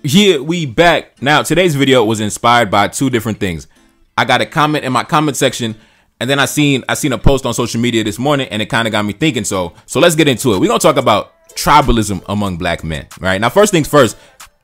Yeah, we back. Now, today's video was inspired by two different things. I got a comment in my comment section, and then I seen a post on social media this morning, and it kind of got me thinking. So let's get into it. We're gonna talk about tribalism among black men. Right now, first things first,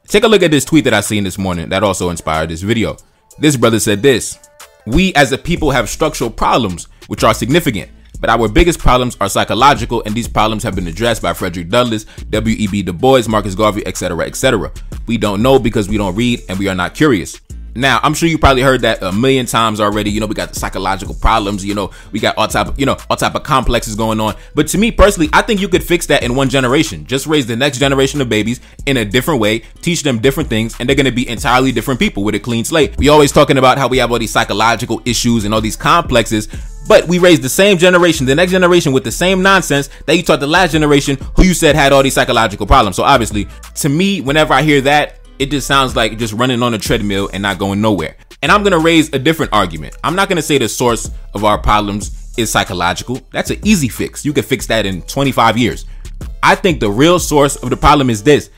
take a look at this tweet that I seen this morning that also inspired this video. This brother said this: "We as a people have structural problems which are significant, but our biggest problems are psychological, and these problems have been addressed by Frederick Douglass, W.E.B. Du Bois, Marcus Garvey, etc., etc. We don't know because we don't read and we are not curious." Now, I'm sure you probably heard that a million times already. You know, we got the psychological problems, you know, we got all type of complexes going on. But to me personally, I think you could fix that in one generation. Just raise the next generation of babies in a different way, teach them different things, and they're going to be entirely different people with a clean slate. We always talking about how we have all these psychological issues and all these complexes, but we raised the same generation, the next generation, with the same nonsense that you taught the last generation who you said had all these psychological problems. So obviously, to me, whenever I hear that, it just sounds like just running on a treadmill and not going nowhere. And I'm going to raise a different argument. I'm not going to say the source of our problems is psychological. That's an easy fix. You can fix that in 25 years. I think the real source of the problem is this: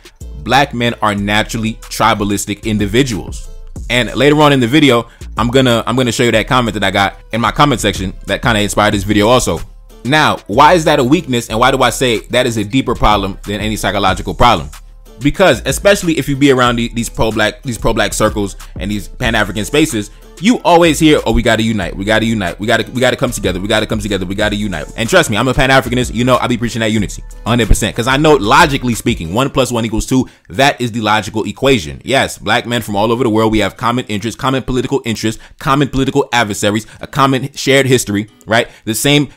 black men are naturally tribalistic individuals. And later on in the video, I'm gonna show you that comment that I got in my comment section that kind of inspired this video also. Now, why is that a weakness, and why do I say that is a deeper problem than any psychological problem? Because especially if you be around these pro-black circles and these Pan-African spaces, you always hear, "Oh, we gotta unite, we gotta unite, we gotta come together, we gotta come together, we gotta unite." And trust me, I'm a Pan-Africanist. You know, I be preaching that unity 100%, because I know, logically speaking, 1 + 1 = 2. That is the logical equation. Yes, black men from all over the world, we have common interests, common political interests, common political adversaries, a common shared history, right? The same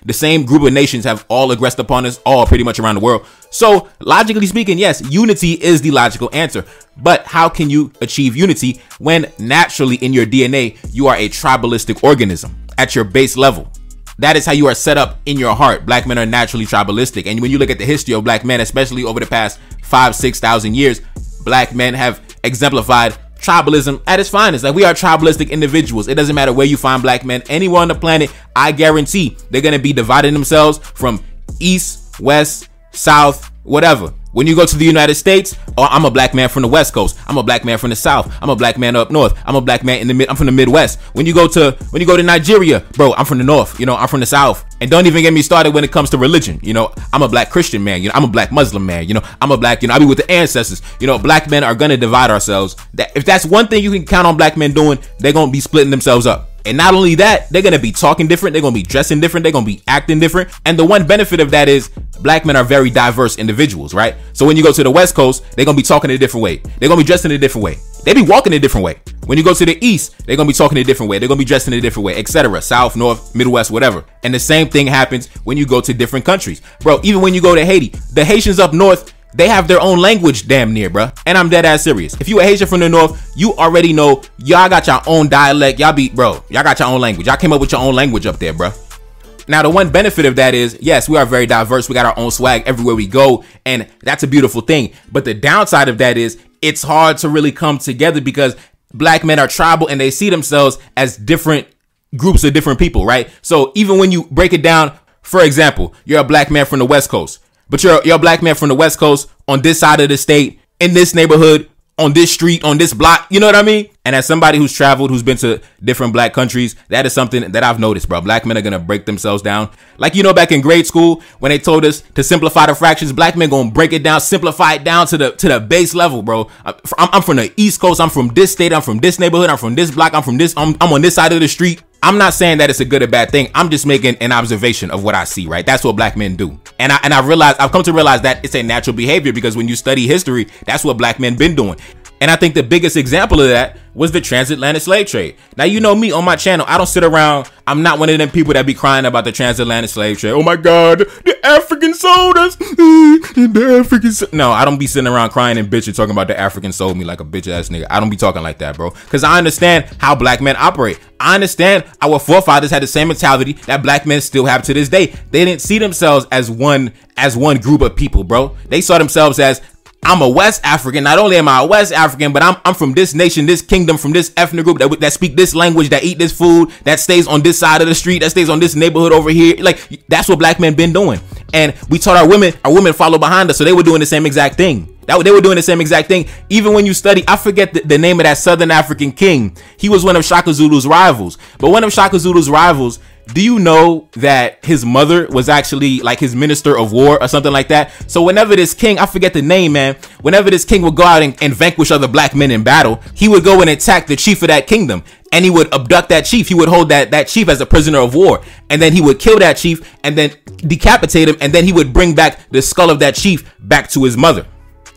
group of nations have all aggressed upon us all pretty much around the world. So logically speaking, yes, unity is the logical answer. But how can you achieve unity when naturally in your DNA, you are a tribalistic organism at your base level? That is how you are set up in your heart. Black men are naturally tribalistic. And when you look at the history of black men, especially over the past 5,000-6,000 years, black men have exemplified tribalism at its finest. Like, we are tribalistic individuals. It doesn't matter where you find black men anywhere on the planet. I guarantee they're going to be dividing themselves from east, west, south, whatever. When you go to the United States, oh, I'm a black man from the West Coast. I'm a black man from the South. I'm a black man up north. I'm a black man I'm from the Midwest. When you go to Nigeria, bro, I'm from the North. You know, I'm from the South. And don't even get me started when it comes to religion. You know, I'm a black Christian man. You know, I'm a black Muslim man. You know, I'm a black, I be with the ancestors. You know, black men are gonna divide ourselves. That if that's one thing you can count on black men doing, they're gonna be splitting themselves up. And not only that, they're going to be talking different. They're going to be dressing different. They're going to be acting different. And the one benefit of that is black men are very diverse individuals, right? So when you go to the West Coast, they're going to be talking a different way. They're going to be dressing a different way. They be walking a different way. When you go to the East, they're going to be talking a different way. They're going to be dressing a different way, etc. South, North, Midwest, whatever. And the same thing happens when you go to different countries. Bro, even when you go to Haiti, the Haitians up north, they have their own language damn near, bro. And I'm dead ass serious. If you a Haitian from the North, you already know y'all got your own dialect. Y'all got your own language. Y'all came up with your own language up there, bro. Now, the one benefit of that is, yes, we are very diverse. We got our own swag everywhere we go. And that's a beautiful thing. But the downside of that is it's hard to really come together because black men are tribal and they see themselves as different groups of different people, right? So even when you break it down, for example, you're a black man from the West Coast. But you're a black man from the West Coast on this side of the state, in this neighborhood, on this street, on this block. You know what I mean? And as somebody who's traveled, who's been to different black countries, that is something that I've noticed, bro. Black men are going to break themselves down. Like, you know, back in grade school, when they told us to simplify the fractions, black men going to break it down, simplify it down to the base level, bro. I'm from the East Coast. I'm from this state. I'm from this neighborhood. I'm from this block. I'm on this side of the street. I'm not saying that it's a good or bad thing. I'm just making an observation of what I see, right? That's what black men do. And I've come to realize that it's a natural behavior because when you study history, that's what black men been doing. And I think the biggest example of that was the transatlantic slave trade. Now, you know me on my channel, I don't sit around. I'm not one of them people that be crying about the transatlantic slave trade. Oh my God, the Africans sold us. No, I don't be sitting around crying and bitching talking about the Africans sold me like a bitch ass nigga. I don't be talking like that, bro. Because I understand how black men operate. I understand our forefathers had the same mentality that black men still have to this day. They didn't see themselves as one group of people, bro. They saw themselves as, I'm a West African. Not only am I a West African, but I'm from this nation, this kingdom, from this ethnic group that speak this language, that eat this food, that stays on this side of the street, that stays on this neighborhood over here. Like, that's what black men been doing. And we taught our women follow behind us. So they were doing the same exact thing. They were doing the same exact thing. Even when you study, I forget the name of that Southern African king. He was one of Shaka Zulu's rivals. But one of Shaka Zulu's rivals, do you know that his mother was actually like his minister of war or something like that? So whenever this king, I forget the name, man, whenever this king would go out and vanquish other black men in battle, he would go and attack the chief of that kingdom. And he would abduct that chief. He would hold that chief as a prisoner of war. And then he would kill that chief and then decapitate him. And then he would bring back the skull of that chief back to his mother.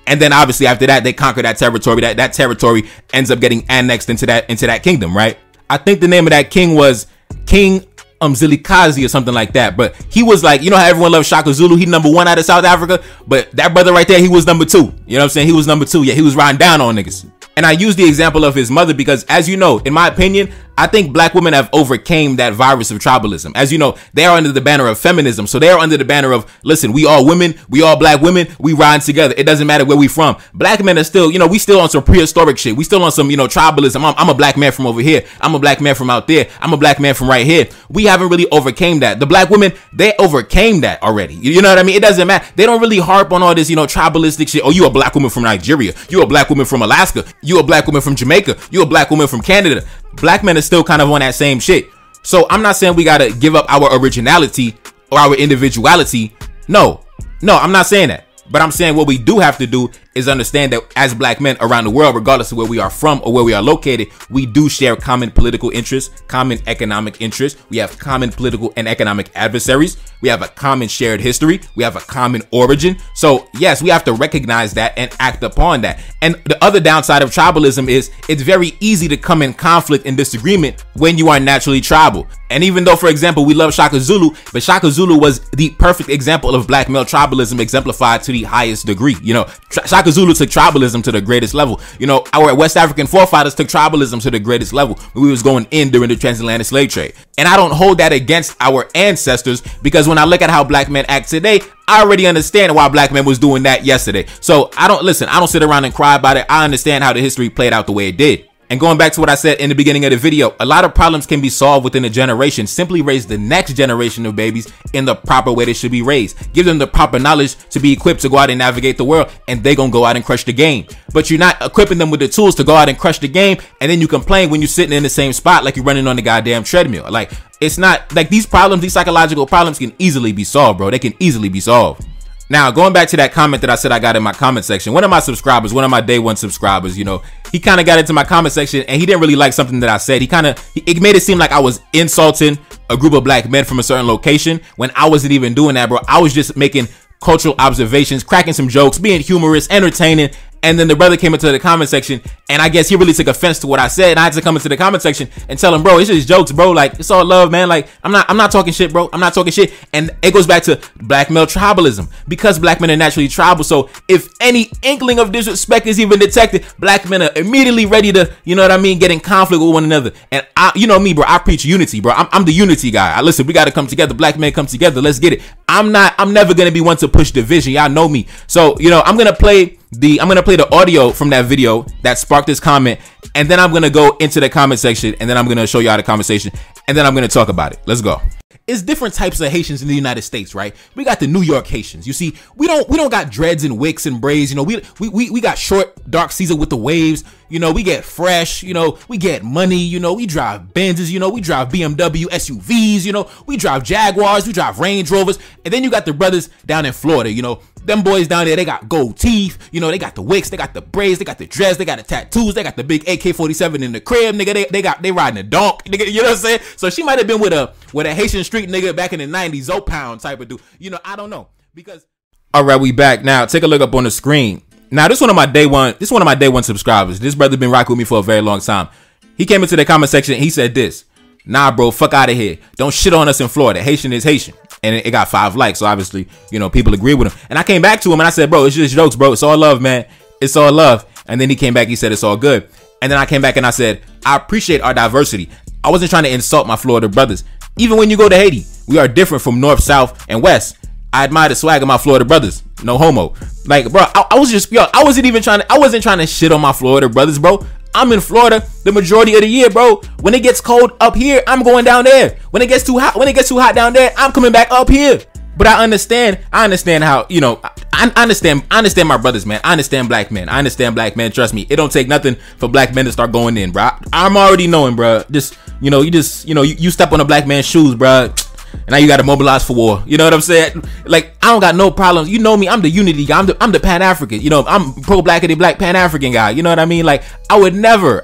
And then obviously after that, they conquer that territory. That territory ends up getting annexed into that kingdom, right? I think the name of that king was King Zilikazi or something like that. But he was like, you know how everyone loves Shaka Zulu? He #1 out of South Africa. But that brother right there, he was #2. You know what I'm saying? He was #2. Yeah, he was riding down on niggas. And I use the example of his mother because, as you know, in my opinion, I think black women have overcame that virus of tribalism. As you know, they are under the banner of feminism. So they are under the banner of, listen, we all women, we all black women, we ride together. It doesn't matter where we from. Black men are still, you know, we still on some prehistoric shit. We still on some, you know, tribalism. I'm a black man from over here. I'm a black man from out there. I'm a black man from right here. We haven't really overcame that. The black women, they overcame that already. You know what I mean? It doesn't matter. They don't really harp on all this, you know, tribalistic shit. Oh, you a black woman from Nigeria. You a black woman from Alaska. You a black woman from Jamaica. You a black woman from Canada. Black men are still kind of on that same shit. So I'm not saying we gotta give up our originality or our individuality. No, I'm not saying that. But I'm saying what we do have to do is understand that as black men around the world, regardless of where we are from or where we are located, we do share common political interests, common economic interests. We have common political and economic adversaries. We have a common shared history. We have a common origin. So yes, we have to recognize that and act upon that. And the other downside of tribalism is it's very easy to come in conflict and disagreement when you are naturally tribal. And even though, for example, we love Shaka Zulu, but Shaka Zulu was the perfect example of black male tribalism exemplified to the highest degree. You know, Shaka Zulu took tribalism to the greatest level. You know, our West African forefathers took tribalism to the greatest level when we was going in during the transatlantic slave trade. And I don't hold that against our ancestors, because when I look at how black men act today, I already understand why black men was doing that yesterday. So I don't sit around and cry about it. I understand how the history played out the way it did. And going back to what I said in the beginning of the video, a lot of problems can be solved within a generation. Simply raise the next generation of babies in the proper way they should be raised. Give them the proper knowledge to be equipped to go out and navigate the world, and they gonna go out and crush the game. But you're not equipping them with the tools to go out and crush the game, and then you complain when you're sitting in the same spot like you're running on the goddamn treadmill. Like, it's not like these problems, these psychological problems can easily be solved, bro. They can easily be solved. Now, going back to that comment that I said I got in my comment section, one of my subscribers, one of my day one subscribers, you know, he kind of got into my comment section and he didn't really like something that I said. It made it seem like I was insulting a group of black men from a certain location when I wasn't even doing that, bro. I was just making cultural observations, cracking some jokes, being humorous, entertaining. And then the brother came into the comment section, and I guess he really took offense to what I said. And I had to come into the comment section and tell him, bro, it's just jokes, bro. Like, it's all love, man. Like, I'm not talking shit, bro. I'm not talking shit. And it goes back to black male tribalism, because black men are naturally tribal. So if any inkling of disrespect is even detected, black men are immediately ready to, you know what I mean, get in conflict with one another. And you know me, bro. I preach unity, bro. I'm the unity guy. Listen, we got to come together. Black men come together. Let's get it. I'm never gonna be one to push division. Y'all know me. So, you know, I'm gonna play the audio from that video that sparked this comment, and then I'm gonna go into the comment section, and then I'm gonna show y'all the conversation, and then I'm gonna talk about it. Let's go. It's different types of Haitians in the United States, right? We got the New York Haitians. You see, we don't got dreads and wicks and braids. You know, we got short, dark Caesar with the waves. You know, we get fresh. You know, we get money. You know, we drive Benzes. You know, we drive BMW SUVs. You know, we drive Jaguars. We drive Range Rovers. And then you got the brothers down in Florida. You know, them boys down there, they got gold teeth. You know, they got the wicks. They got the braids. They got the dreads. They got the tattoos. They got the big AK-47 in the crib, nigga. They riding a donk. Nigga, you know what I'm saying? So she might have been with a Haitian street nigga back in the 90s, Zopound type of dude. You know, I don't know, because. All right, we back now. Take a look up on the screen. Now, this one of my day one subscribers. This brother been rocking with me for a very long time. He came into the comment section. He said this: "Nah, bro, fuck out of here. Don't shit on us in Florida. Haitian is Haitian." And it got 5 likes. So obviously, you know, people agree with him. And I came back to him and I said, "Bro, it's just jokes, bro. It's all love, man. It's all love." And then he came back. He said, "It's all good." And then I came back and I said, "I appreciate our diversity. I wasn't trying to insult my Florida brothers. Even when you go to Haiti, we are different from north, south, and west. I admire the swag of my Florida brothers. No homo." Like, bro, I wasn't trying to shit on my Florida brothers, bro. I'm in Florida the majority of the year, bro. When it gets cold up here, I'm going down there. When it gets too hot down there, I'm coming back up here. But I understand how, you know, I understand my brothers, man. I understand black men. I understand black men. Trust me, it don't take nothing for black men to start going in, bro. I'm already knowing, bro. Just, you know, you step on a black man's shoes, bro. And now you got to mobilize for war. You know what I'm saying? Like, I don't got no problems. You know me. I'm the unity guy. I'm the Pan-African. You know, I'm pro-blackity black Pan-African guy. You know what I mean? Like, I would never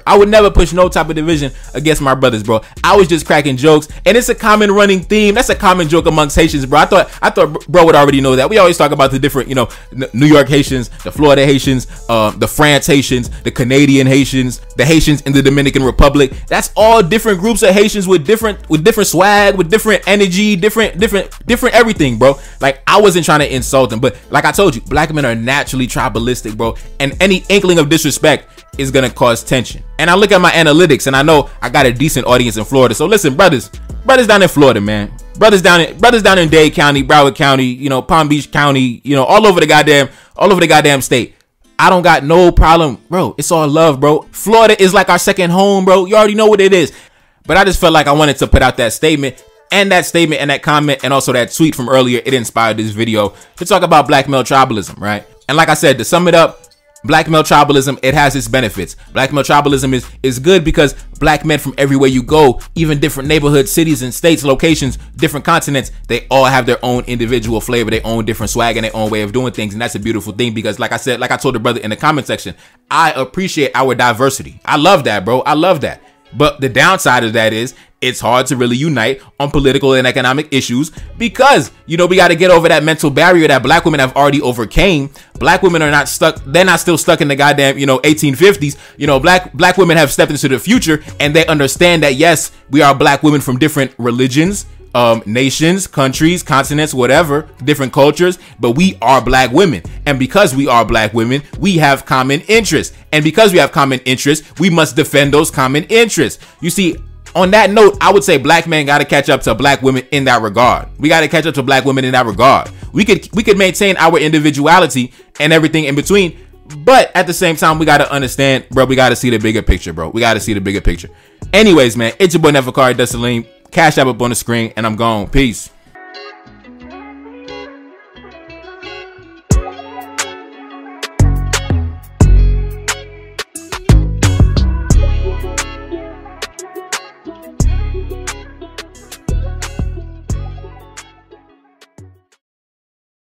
push no type of division against my brothers, bro. I was just cracking jokes, and it's a common running theme. That's a common joke amongst Haitians, bro. I thought bro would already know that. We always talk about the different, you know, New York Haitians, the Florida Haitians, the France Haitians, the Canadian Haitians, the Haitians in the Dominican Republic. That's all different groups of Haitians with different swag, with different energy, different everything, bro. Like, I wasn't trying to insult them, but like I told you, black men are naturally tribalistic, bro, and any inkling of disrespect is gonna cause tension. And I look at my analytics, and I know I got a decent audience in Florida. So listen, brothers down in Florida, man, brothers down in Dade County, Broward County, you know, Palm Beach County, you know, all over the goddamn state. I don't got no problem, bro. It's all love, bro. Florida is like our second home, bro. You already know what it is. But I just felt like I wanted to put out that statement. And that comment, and also that tweet from earlier, it inspired this video to talk about black male tribalism, right? And like I said, to sum it up, black male tribalism, it has its benefits. Black male tribalism is good because black men from everywhere you go, even different neighborhoods, cities and states, locations, different continents, they all have their own individual flavor, their own different swag, and their own way of doing things. And that's a beautiful thing because, like I said, like I told the brother in the comment section, I appreciate our diversity. I love that, bro. I love that. But the downside of that is it's hard to really unite on political and economic issues because, you know, we got to get over that mental barrier that black women have already overcame. Black women are not stuck. They're not still stuck in the goddamn, you know, 1850s. You know, black women have stepped into the future, and they understand that, yes, we are black women from different religions, nations, countries, continents, whatever, different cultures, but we are black women. And because we are black women, we have common interests. And because we have common interests, we must defend those common interests. You see, on that note, I would say black men got to catch up to black women in that regard. We got to catch up to black women in that regard. We could maintain our individuality and everything in between, but at the same time, we got to understand, bro, we got to see the bigger picture, bro. We got to see the bigger picture. Anyways, man, it's your boy Neferkari Dessalines. Cash App up on the screen, and I'm gone. Peace.